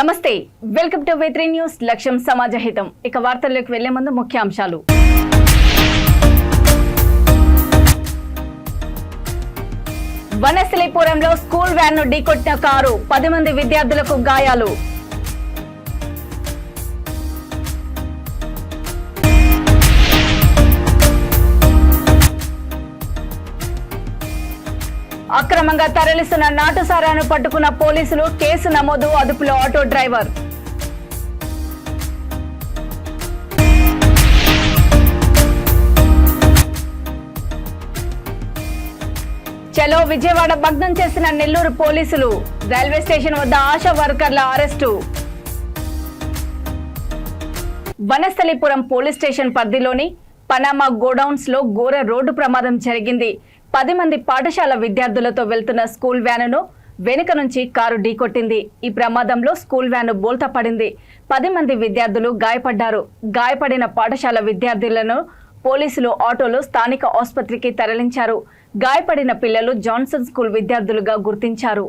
నమస్తే, welcome to V3 news. లక్ష్యం సమాజహితం. ఇక వార్తల్లోకి వెళ్లే ముందు ముఖ్యాంశాలు. వనస్థలిపురంలో స్కూల్ వ్యాన్ ను ఢీకొట్టిన కారు, 10 మంది విద్యార్థులకు గాయాలు. అక్రమంగా తరలిస్తున్న నాటుసారాను పట్టుకున్న పోలీసులు, కేసు నమోదు, అదుపులో ఆటో డ్రైవర్. చలో విజయవాడ భగ్నం చేసిన నెల్లూరు పోలీసులు, రైల్వే స్టేషన్ వద్ద ఆశా వర్కర్ల అరెస్టు. వనస్థలిపురం పోలీస్ స్టేషన్ పరిధిలోని పనామా గోడౌన్స్ లో ఘోర రోడ్డు ప్రమాదం జరిగింది. 10 మంది పాఠశాల విద్యార్థులతో వెళ్తున్న స్కూల్ వ్యానును వెనుక నుంచి కారు ఢీకొట్టింది. ఈ ప్రమాదంలో స్కూల్ వ్యాను బోల్తా పడింది. 10 మంది విద్యార్థులు గాయపడ్డారు. గాయపడిన పాఠశాల విద్యార్థులను పోలీసులు ఆటోలో స్థానిక ఆసుపత్రికి తరలించారు. గాయపడిన పిల్లలు జాన్సన్ స్కూల్ విద్యార్థులుగా గుర్తించారు.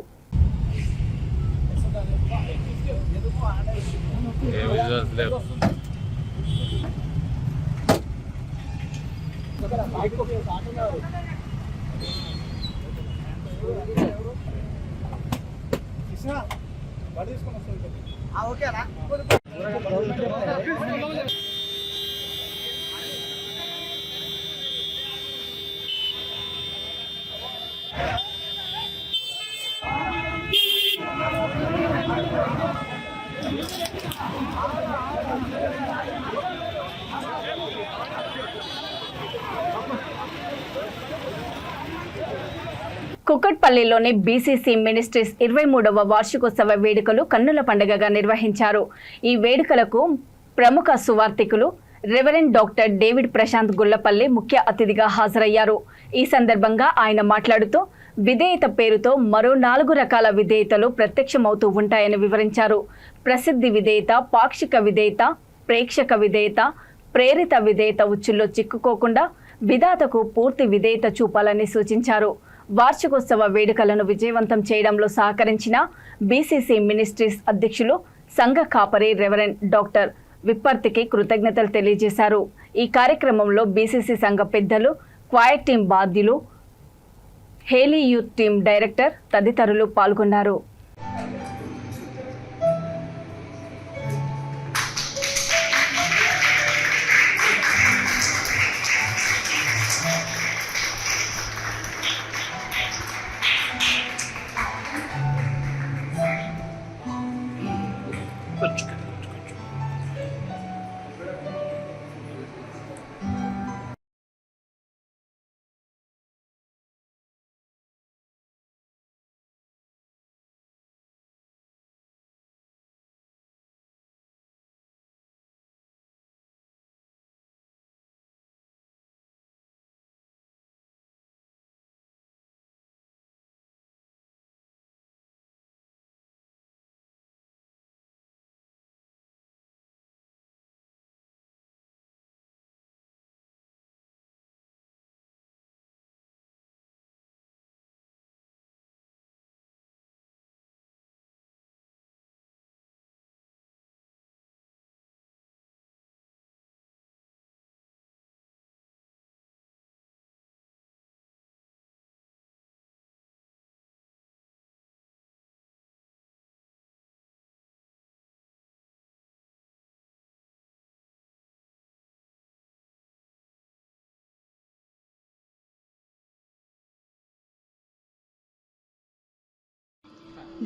కుకట్పల్లిలోని బీసీసీ మినిస్ట్రీస్ 23వ వార్షికోత్సవ వేడుకలు కన్నుల పండుగగా నిర్వహించారు. ఈ వేడుకలకు ప్రముఖ సువార్థికులు reverend doctor David Prashanth Gullapalli ముఖ్య అతిథిగా హాజరయ్యారు. ఈ సందర్భంగా ఆయన మాట్లాడుతూ విధేయత పేరుతో మరో 4 రకాల విధేయతలు ప్రత్యక్షమవుతూ ఉంటాయని వివరించారు. ప్రసిద్ధి విధేయత, పాక్షిక విధేయత, ప్రేక్షక విధేయత, ప్రేరిత విధేయత ఉచ్చుల్లో చిక్కుకోకుండా విధాతకు పూర్తి విధేయత చూపాలని సూచించారు. వార్షికోత్సవ వేడుకలను విజయవంతం చేయడంలో సహకరించిన బీసీసీ మినిస్ట్రీస్ అధ్యక్షులు సంఘ కాపరి రెవరెండ్ డాక్టర్ విప్పర్తికి కృతజ్ఞతలు తెలియజేశారు. ఈ కార్యక్రమంలో బీసీసీ సంఘ పెద్దలు, క్వైర్ టీం బాధ్యులు, హేలీ యూత్ టీం డైరెక్టర్ తదితరులు పాల్గొన్నారు.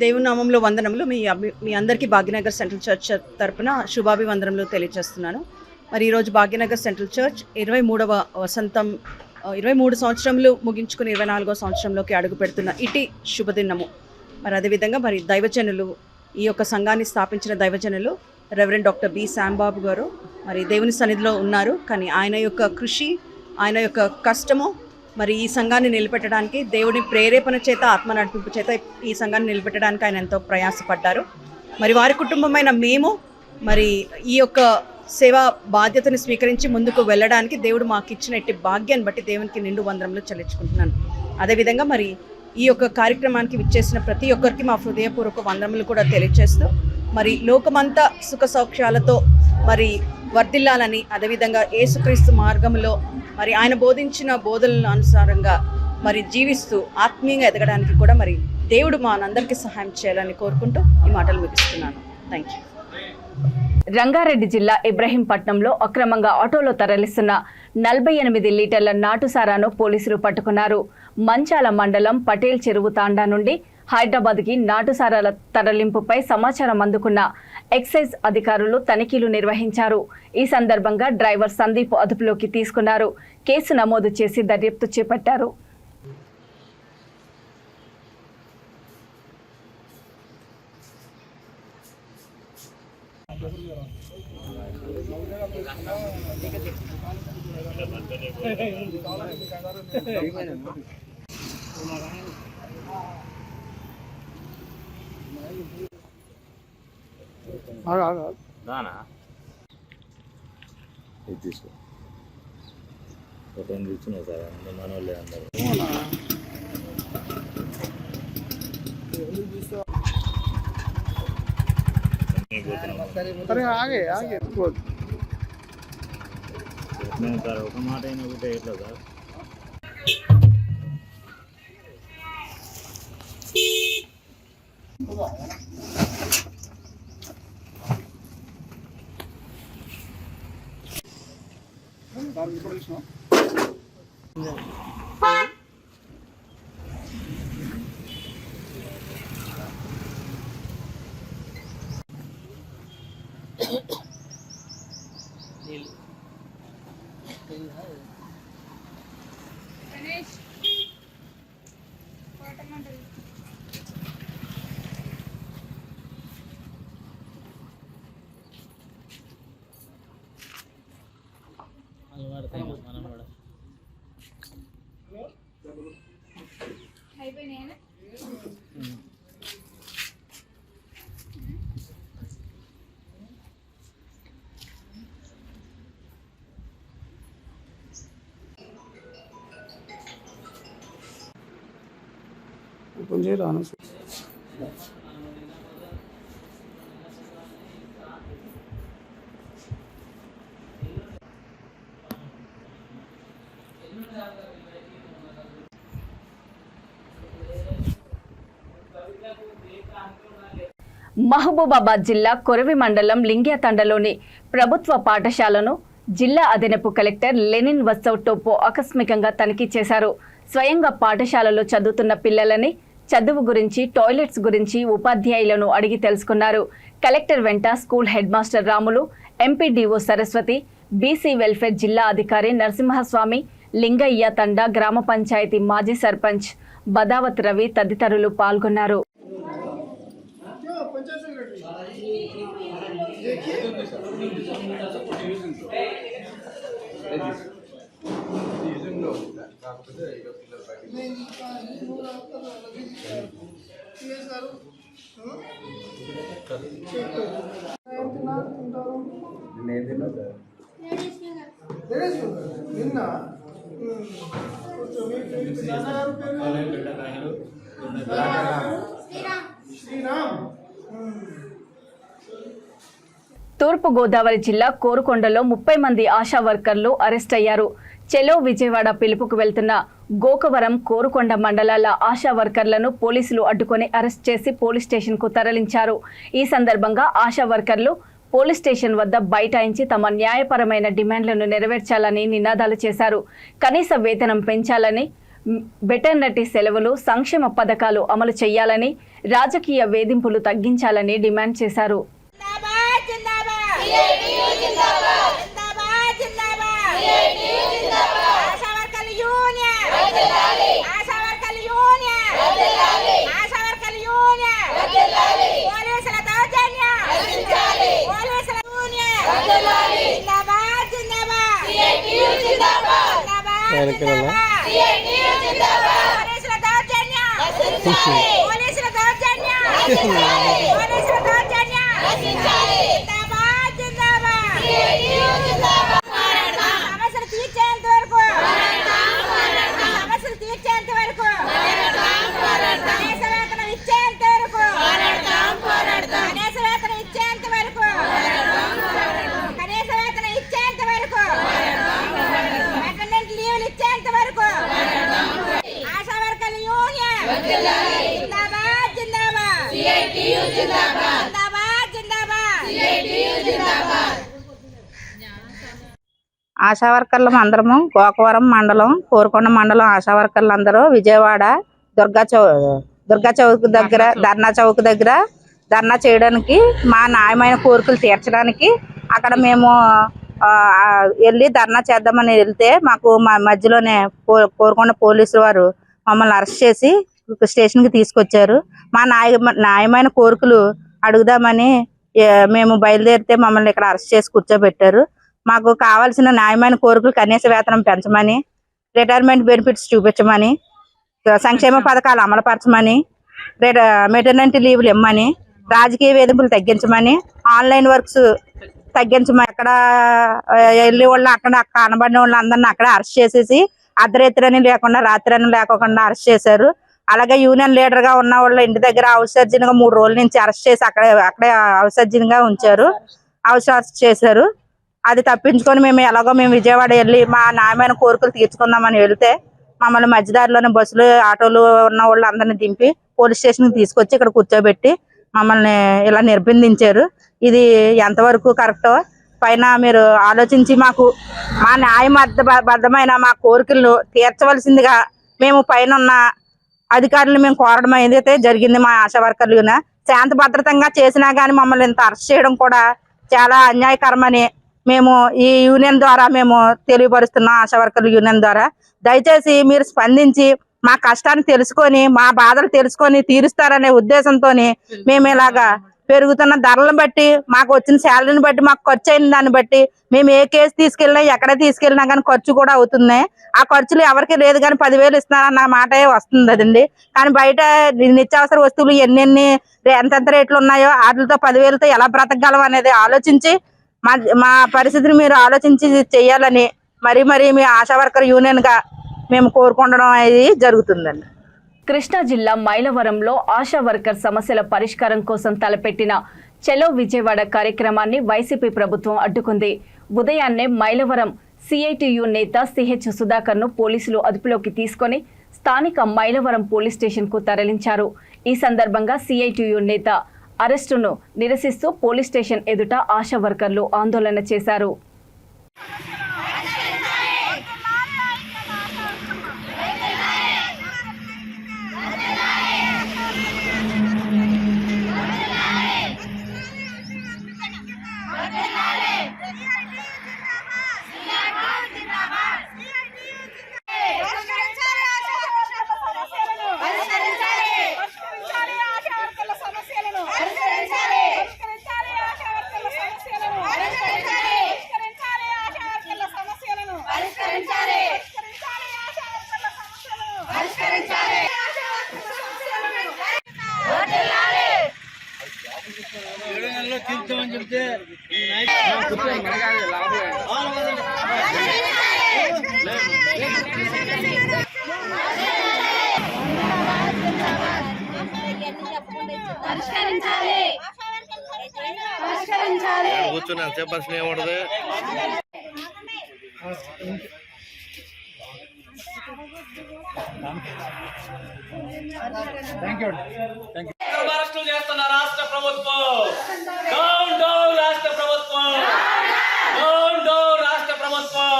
దేవుని నామంలో వందనములు. మీ అందరికీ భాగ్యనగర్ సెంట్రల్ చర్చ్ తరపున శుభాభివందనములు తెలియజేస్తున్నాను. మరి ఈరోజు భాగ్యనగర్ సెంట్రల్ చర్చ్ 23వ వసంతం, 23 సంవత్సరములు ముగించుకుని 24వ సంవత్సరంలోకి అడుగు పెడుతున్న ఇటీ శుభదినము. మరి అదేవిధంగా మరి దైవజనులు, ఈ యొక్క సంఘాన్ని స్థాపించిన దైవజనులు రెవరెండ్ డాక్టర్ బి శాంబాబు గారు మరి దేవుని సన్నిధిలో ఉన్నారు. కానీ ఆయన యొక్క కృషి, ఆయన యొక్క కష్టము మరి ఈ సంఘాన్ని నిలబెట్టడానికి, దేవుని ప్రేరేపణ చేత, ఆత్మ నడిపింపు చేత ఈ సంఘాన్ని నిలబెట్టడానికి ఆయన ఎంతో ప్రయాసపడ్డారు. మరి వారి కుటుంబమైన మేము మరి ఈ యొక్క సేవా బాధ్యతను స్వీకరించి ముందుకు వెళ్ళడానికి దేవుడు మాకు ఇచ్చిన ఇట్టి భాగ్యాన్ని బట్టి దేవునికి నిండు వందనములు చెల్లించుకుంటున్నాను. అదేవిధంగా మరి ఈ యొక్క కార్యక్రమానికి విచ్చేసిన ప్రతి ఒక్కరికి మా హృదయపూర్వక వందనములు కూడా తెలియజేస్తూ మరి లోకమంతా సుఖ సౌఖ్యాలతో మరి వర్ధిల్లాలని, అదేవిధంగా యేసుక్రీస్తు మార్గంలో మరి ఆయన బోధించిన బోధనల అనుసారంగా మరి జీవిస్తూ ఆత్మీయంగా ఎదగడానికి కూడా మరి దేవుడు మనందరికీ సహాయం చేయాలని కోరుకుంటూ ఈ మాటలు ముగిస్తున్నాను. Thank you. రంగారెడ్డి జిల్లా ఇబ్రహీంపట్నంలో అక్రమంగా ఆటోలో తరలిస్తున్న 48 లీటర్ల నాటుసారాను పోలీసులు పట్టుకున్నారు. మంచాల మండలం పటేల్ చెరువు తాండా నుండి హైదరాబాద్కి నాటుసారాల తరలింపుపై సమాచారం అందుకున్న ఎక్సైజ్ అధికారులు తనిఖీలు నిర్వహించారు. ఈ సందర్భంగా డ్రైవర్ సందీప్ అదుపులోకి తీసుకున్నారు. కేసు నమోదు చేసి దర్యాప్తు చేపట్టారు. ఇది తీసుకో ఫోటోని ఇచ్చినా సార్ మన వాళ్ళే అందరూ సార్ ఒక మాట అయినా ఒకటే ఎట్లా సార్ ఓపెన్ చేయరాను మహబూబాబాద్ జిల్లా కొరవి మండలం లింగ్యాతండలోని ప్రభుత్వ పాఠశాలను జిల్లా అదనపు కలెక్టర్ లెనిన్ వత్సవ్ టోపో ఆకస్మికంగా తనిఖీ చేశారు. స్వయంగా పాఠశాలలో చదువుతున్న పిల్లలని చదువు గురించి, టాయిలెట్స్ గురించి ఉపాధ్యాయులను అడిగి తెలుసుకున్నారు. కలెక్టర్ వెంట school head master Ramulu, MPDO Saraswati, BC welfare జిల్లా అధికారి నరసింహస్వామి, లింగయ్య తండా గ్రామ పంచాయతీ మాజీ సర్పంచ్ బదావత్ రవి తదితరులు పాల్గొన్నారు. తూర్పు గోదావరి జిల్లా కోరుకొండలో 30 మంది ఆశా వర్కర్లు అరెస్ట్ అయ్యారు. చెలో విజయవాడ పిలుపుకు వెళ్తున్న గోకవరం, కోరుకొండ మండలాల ఆశా వర్కర్లను పోలీసులు అడ్డుకొని అరెస్ట్ చేసి పోలీస్ స్టేషన్కు తరలించారు. ఈ సందర్భంగా ఆశా వర్కర్లు పోలీస్ స్టేషన్ వద్ద బైఠాయించి తమ న్యాయపరమైన డిమాండ్లను నెరవేర్చాలని నినాదాలు చేశారు. కనీస వేతనం పెంచాలని, వెటర్నరీ సెలవులు, సంక్షేమ పథకాలు అమలు చేయాలని, రాజకీయ వేధింపులు తగ్గించాలని డిమాండ్ చేశారు. ఆశా వర్కర్లు అందరము గోకవరం మండలం, కోరుకొండ మండలం ఆశా వర్కర్లు అందరూ విజయవాడ దుర్గా చౌక్ దగ్గర ధర్నా చౌక్ దగ్గర ధర్నా చేయడానికి మా న్యాయమైన కోరికలు తీర్చడానికి అక్కడ మేము వెళ్ళి ధర్నా చేద్దామని వెళ్తే మాకు మధ్యలోనే కోరుకొండ పోలీసులు వారు మమ్మల్ని అరెస్ట్ చేసి స్టేషన్కి తీసుకొచ్చారు. మా న్యాయమైన కోరికలు అడుగుదామని మేము బయలుదేరితే మమ్మల్ని ఇక్కడ అరెస్ట్ చేసి కూర్చోబెట్టారు. మాకు కావాల్సిన న్యాయమైన కోరికలు కనీస వేతనం పెంచమని, రిటైర్మెంట్ బెనిఫిట్స్ చూపించమని, సంక్షేమ పథకాలు అమలుపరచమని, మెటర్నిటీ లీవ్లు ఇమ్మని, రాజకీయ వేధింపులు తగ్గించమని, ఆన్లైన్ వర్క్స్ తగ్గించమని, అక్కడ వెళ్ళే వాళ్ళు అక్కడ కనబడిన వాళ్ళు అందరినీ అక్కడ అరెస్ట్ చేసేసి అర్ధరాత్రి లేకుండా రాత్రి అని లేకుండా అరెస్ట్ చేశారు. అలాగే యూనియన్ లీడర్ గా ఉన్న వాళ్ళు ఇంటి దగ్గర అవసర్జనగా 3 రోజుల నుంచి అరెస్ట్ చేసి అక్కడే అవసర్జనగా ఉంచారు, అరెస్ట్ చేశారు. అది తప్పించుకొని మేము విజయవాడ వెళ్ళి మా న్యాయమైన కోరికలు తీర్చుకుందామని వెళ్తే మమ్మల్ని మధ్యదారిలోనే బస్సులు ఆటోలు ఉన్న వాళ్ళు అందరినీ దింపి పోలీస్ స్టేషన్కి తీసుకొచ్చి ఇక్కడ కూర్చోబెట్టి మమ్మల్ని ఇలా నిర్బంధించారు. ఇది ఎంతవరకు కరెక్టో పైన మీరు ఆలోచించి మాకు మా న్యాయబద్ధమైన మా కోరికలను తీర్చవలసిందిగా మేము పైన ఉన్న అధికారులు మేము కోరడం ఏదైతే జరిగింది. మా ఆశా వర్కర్లు శాంతి భద్రతంగా చేసినా కానీ మమ్మల్ని ఇంత అరెస్ట్ చేయడం కూడా చాలా అన్యాయకరమని మేము ఈ యూనియన్ ద్వారా మేము తెలియపరుస్తున్నాం. ఆశా వర్కర్ల యూనియన్ ద్వారా దయచేసి మీరు స్పందించి మా కష్టాన్ని తెలుసుకొని మా బాధలు తెలుసుకొని తీరుస్తారనే ఉద్దేశంతో మేము ఇలాగా పెరుగుతున్న ధరలను బట్టి మాకు వచ్చిన శాలరీని బట్టి మాకు ఖర్చు అయిన దాన్ని బట్టి మేము ఏ కేసు తీసుకెళ్ళినా ఎక్కడ తీసుకెళ్ళినా కానీ ఖర్చు కూడా అవుతున్నాయి. ఆ ఖర్చులు ఎవరికి లేదు కానీ 10,000 ఇస్తున్నారన్న మాట వస్తుంది అదండి. కానీ బయట నిత్యావసర వస్తువులు ఎన్నెన్ని ఎంతెంత రేట్లు ఉన్నాయో వాటితో 10,000తో ఎలా బ్రతకగలం అనేది ఆలోచించి మా పరిస్థితిని మీరు ఆలోచించి చెయ్యాలని మరి మీ ఆశా వర్కర్ యూనియన్ గా మేము కోరుకుండడం అనేది జరుగుతుందండి. కృష్ణా జిల్లా మైలవరంలో ఆశా వర్కర్ సమస్యల పరిష్కారం కోసం తలపెట్టిన చలో విజయవాడ కార్యక్రమాన్ని వైసీపీ ప్రభుత్వం అడ్డుకుంది. ఉదయాన్నే మైలవరం సిఐటియు నేత సిహెచ్ సుధాకర్ ను పోలీసులు అదుపులోకి తీసుకొని స్థానిక మైలవరం పోలీస్ స్టేషన్ కు తరలించారు. ఈ సందర్భంగా సిఐటియు నేత అరెస్టును నిరసిస్తూ పోలీస్ స్టేషన్ ఎదుట ఆశా వర్కర్లు ఆందోళన చేశారు. కూర్చున్నాను చెప్పాల్సిన ఏముండదు. అరెస్టులు చేస్తున్న రాష్ట్ర ప్రభుత్వం, డౌన్ డౌన్ రాష్ట్ర ప్రభుత్వం, డౌన్ డౌన్ రాష్ట్ర ప్రభుత్వం.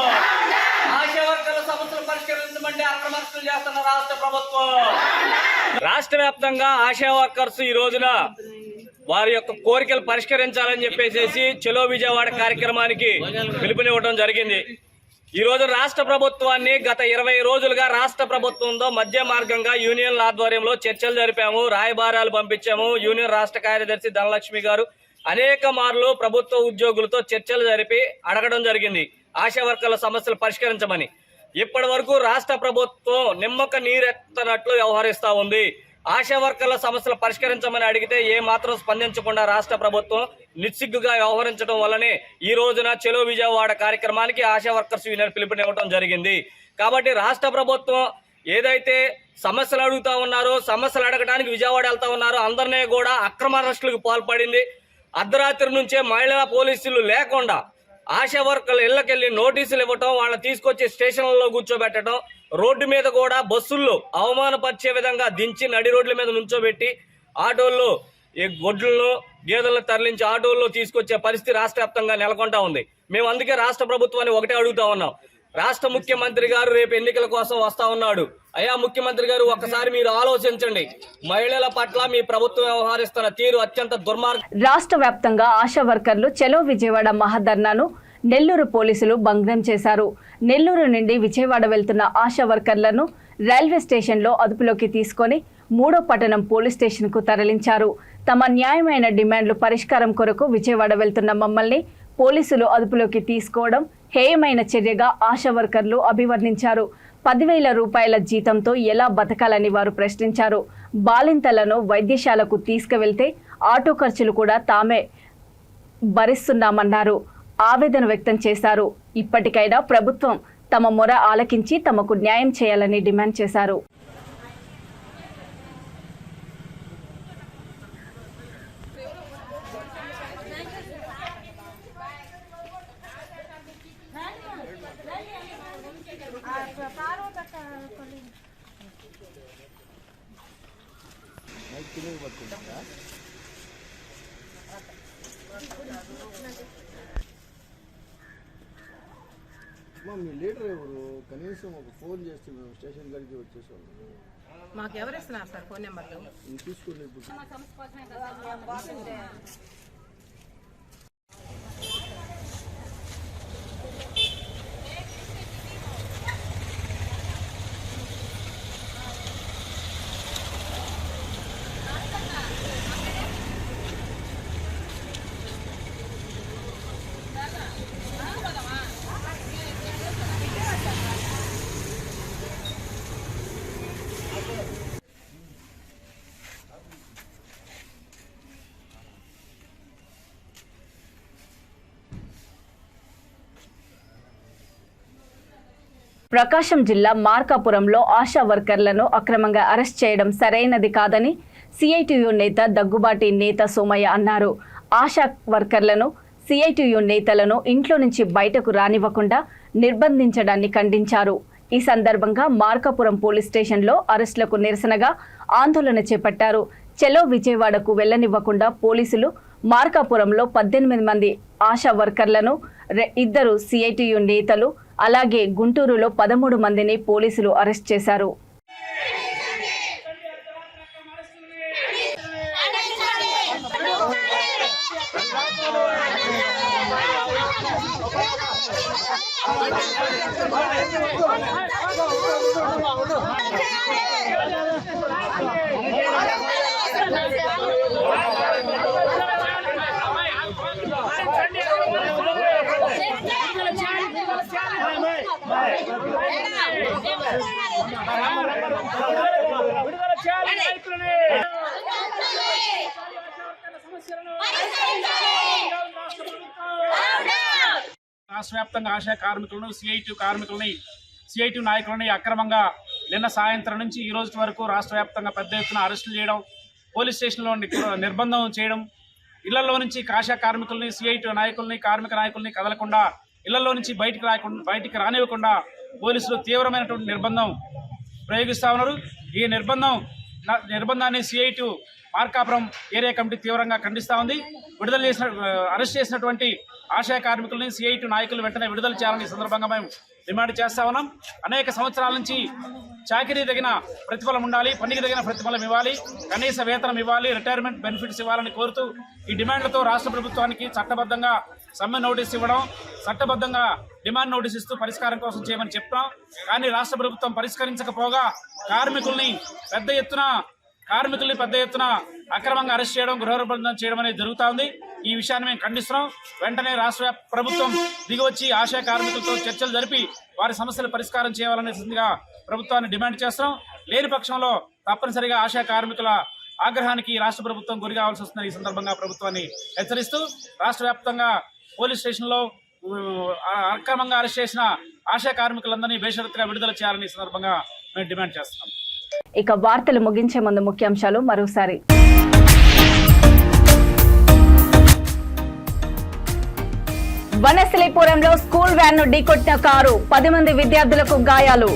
ఆశా వర్కర్ల సమస్యలు పరిష్కరించమంటే అక్రమ అరెస్టులు చేస్తున్న రాష్ట్ర ప్రభుత్వం. రాష్ట్ర వ్యాప్తంగా ఆశా వర్కర్స్ ఈ రోజున వారి యొక్క కోరికలు పరిష్కరించాలని చెప్పేసి చలో విజయవాడ కార్యక్రమానికి పిలుపునివ్వడం జరిగింది. ఈ రోజు రాష్ట్ర ప్రభుత్వాన్ని గత 20 రోజులుగా రాష్ట్ర ప్రభుత్వంతో మధ్య మార్గంగా యూనియన్ల ఆధ్వర్యంలో చర్చలు జరిపాము, రాయబారాలు పంపించాము. యూనియన్ రాష్ట్ర కార్యదర్శి ధనలక్ష్మి గారు అనేక మార్లు ప్రభుత్వ ఉద్యోగులతో చర్చలు జరిపి అడగడం జరిగింది ఆశా వర్కర్ల సమస్యలు పరిష్కరించమని. ఇప్పటి వరకు రాష్ట్ర ప్రభుత్వం నిమ్మక నీరెత్తనట్లు వ్యవహరిస్తా ఉంది. ఆశా వర్కర్ల సమస్యలు పరిష్కరించమని అడిగితే ఏ మాత్రం స్పందించకుండా రాష్ట్ర ప్రభుత్వం నిస్సిగ్గుగా వ్యవహరించడం వల్లనే ఈ రోజున చలో విజయవాడ కార్యక్రమానికి ఆశా వర్కర్స్ యూనియన్ పిలుపునివ్వడం జరిగింది. కాబట్టి రాష్ట్ర ప్రభుత్వం ఏదైతే సమస్యలు అడుగుతా ఉన్నారో, సమస్యలు అడగడానికి విజయవాడ వెళ్తా ఉన్నారో అందరినీ కూడా అక్రమ అరెస్టులకు పాల్పడింది. అర్ధరాత్రి నుంచే మహిళా పోలీసులు లేకుండా ఆశా వర్కర్లు ఇళ్లకెళ్లి నోటీసులు ఇవ్వటం, వాళ్ళని తీసుకొచ్చి స్టేషన్లలో కూర్చోబెట్టడం, రోడ్డు మీద కూడా బస్సుల్లో అవమానపరిచే విధంగా దించి నడి రోడ్ల మీద నుంచోబెట్టి ఆటోల్లో ఈ గొడ్లలో గేదెలను తరలించి ఆటోల్లో తీసుకొచ్చే పరిస్థితి రాష్ట్ర వ్యాప్తంగా నెలకొంటా ఉంది. మేము అందుకే రాష్ట్ర ప్రభుత్వాన్ని ఒకటే అడుగుతా ఉన్నాం. రాష్ట్ర ముఖ్యమంత్రి గారు రేపు ఎన్నికల కోసం వస్తా ఉన్నాడు. అయ్యా ముఖ్యమంత్రి గారు, ఒక్కసారి మీరు ఆలోచించండి. మహిళల పట్ల మీ ప్రభుత్వం వ్యవహరిస్తున్న తీరు అత్యంత దుర్మార్గం. రాష్ట్ర వ్యాప్తంగా ఆశా వర్కర్లు చలో విజయవాడ మహాధర్నాను నెల్లూరు పోలీసులు భంగం చేశారు. నెల్లూరు నుండి విజయవాడ వెళ్తున్న ఆశా వర్కర్లను రైల్వే స్టేషన్లో అదుపులోకి తీసుకొని 3వ పట్టణం పోలీస్ స్టేషన్కు తరలించారు. తమ న్యాయమైన డిమాండ్లు పరిష్కారం కొరకు విజయవాడ వెళ్తున్న మమ్మల్ని పోలీసులు అదుపులోకి తీసుకోవడం హేయమైన చర్యగా ఆశా వర్కర్లు అభివర్ణించారు. 10,000 రూపాయల జీతంతో ఎలా బతకాలని వారు ప్రశ్నించారు. బాలింతలను వైద్యశాలకు తీసుకువెళ్తే ఆటో ఖర్చులు కూడా తామే భరిస్తున్నామన్నారు. ఆవేదన వ్యక్తం చేశారు. ఇప్పటికైనా ప్రభుత్వం తమ మొర ఆలకించి తమకు న్యాయం చేయాలని డిమాండ్ చేశారు. మీ లీడర్ ఎవరు? కనీసం ఒక ఫోన్ చేస్తే మేము స్టేషన్ గారికి వచ్చేసాము. మాకు ఎవరు ఇస్తున్నారు సార్ ఫోన్ నెంబర్లు? తీసుకోండి. ఇప్పుడు ప్రకాశం జిల్లా మార్కాపురంలో ఆశా వర్కర్లను అక్రమంగా అరెస్ట్ చేయడం సరైనది కాదని సిఐటియు నేత దగ్గుబాటి నేత సోమయ్య అన్నారు. ఆశా వర్కర్లను సిఐటియు నేతలను ఇంట్లో నుంచి బయటకు రానివ్వకుండా నిర్బంధించడాన్ని ఖండించారు. ఈ సందర్భంగా మార్కాపురం పోలీస్ స్టేషన్లో అరెస్టులకు నిరసనగా ఆందోళన చేపట్టారు. చలో విజయవాడకు వెళ్లనివ్వకుండా పోలీసులు మార్కాపురంలో 18 మంది ఆశా వర్కర్లను, 2 సిఐటియు నేతలు, అలాగే గుంటూరులో 13 మందిని పోలీసులు అరెస్ట్ చేశారు. రాష్ట్ర వ్యాప్తంగా ఆశా కార్మికులను, సిఐటి నాయకులని అక్రమంగా నిన్న సాయంత్రం నుంచి ఈ రోజు వరకు రాష్ట్ర వ్యాప్తంగా పెద్ద ఎత్తున అరెస్టులు చేయడం, పోలీస్ స్టేషన్లో నిర్బంధం చేయడం, ఇళ్లలో నుంచి ఆశా కార్మికుల్ని, సిఐటి నాయకుల్ని, కార్మిక నాయకుల్ని కదలకుండా ఇళ్లలో నుంచి బయటికి రానివ్వకుండా పోలీసులు తీవ్రమైనటువంటి నిర్బంధం ప్రయోగిస్తూ ఉన్నారు. ఈ నిర్బంధాన్ని సిఐటి మార్కాపురం ఏరియా కమిటీ తీవ్రంగా ఖండిస్తూ ఉంది. అరెస్ట్ చేసినటువంటి ఆశా కార్మికులని, సిఐటి నాయకులు వెంటనే విడుదల చేయాలని సందర్భంగా మేము డిమాండ్ చేస్తా ఉన్నాం. అనేక సంవత్సరాల నుంచి చాకరీ తగిన ప్రతిఫలం ఉండాలి, పనికి తగిన ప్రతిఫలం ఇవ్వాలి, కనీస వేతనం ఇవ్వాలి, రిటైర్మెంట్ బెనిఫిట్స్ ఇవ్వాలని కోరుతూ ఈ డిమాండ్లతో రాష్ట్ర ప్రభుత్వానికి చట్టబద్ధంగా సమ్మె నోటీస్ ఇవ్వడం, చట్టబద్ధంగా డిమాండ్ నోటీస్ ఇస్తూ పరిష్కారం కోసం చేయమని చెప్తాం. కానీ రాష్ట్ర ప్రభుత్వం పరిష్కరించకపోగా కార్మికుల్ని పెద్ద ఎత్తున అక్రమంగా అరెస్ట్ చేయడం, గృహనిర్బంధం చేయడం అనేది జరుగుతూ ఉంది. ఈ విషయాన్ని మేము ఖండిస్తున్నాం. వెంటనే రాష్ట్ర ప్రభుత్వం దిగివచ్చి ఆశా కార్మికులతో చర్చలు జరిపి వారి సమస్యలు పరిష్కారం చేయాలనేసిందిగా ప్రభుత్వాన్ని డిమాండ్ చేస్తున్నాం. లేని పక్షంలో తప్పనిసరిగా ఆశా కార్మికుల ఆగ్రహానికి రాష్ట్ర ప్రభుత్వం గురి కావాల్సి వస్తుందని ఈ సందర్భంగా ప్రభుత్వాన్ని హెచ్చరిస్తూ రాష్ట్ర వ్యాప్తంగా పోలీస్ స్టేషన్లో అక్రమంగా అరెస్ట్ చేసిన ఆశా కార్మికులందరినీ బేషరతుగా విడుదల చేయాలని ఈ సందర్భంగా మేము డిమాండ్ చేస్తున్నాం. ఇక వార్తలు ముగించే ముందు ముఖ్యాంశాలు మరోసారి. వనస్థలిపురంలో స్కూల్ వ్యాన్ ను ఢీకొట్టిన కారు, 10 మంది విద్యార్థులకు గాయాలు.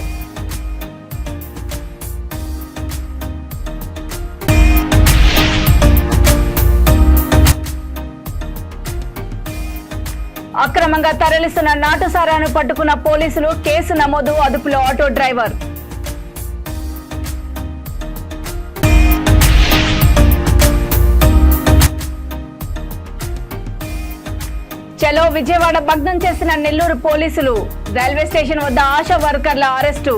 అక్రమంగా తరలిస్తున్న నాటుసారాను పట్టుకున్న పోలీసులు, కేసు నమోదు, అదుపులో ఆటో డ్రైవర్. చలో విజయవాడ భగ్నం చేసిన నెల్లూరు పోలీసులు, రైల్వే స్టేషన్ వద్ద ఆశా వర్కర్ల అరెస్టు.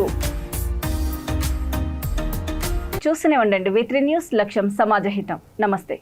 చూస్తూనే ఉండండి V3 న్యూస్, లక్ష్యం సమాజహితం. నమస్తే.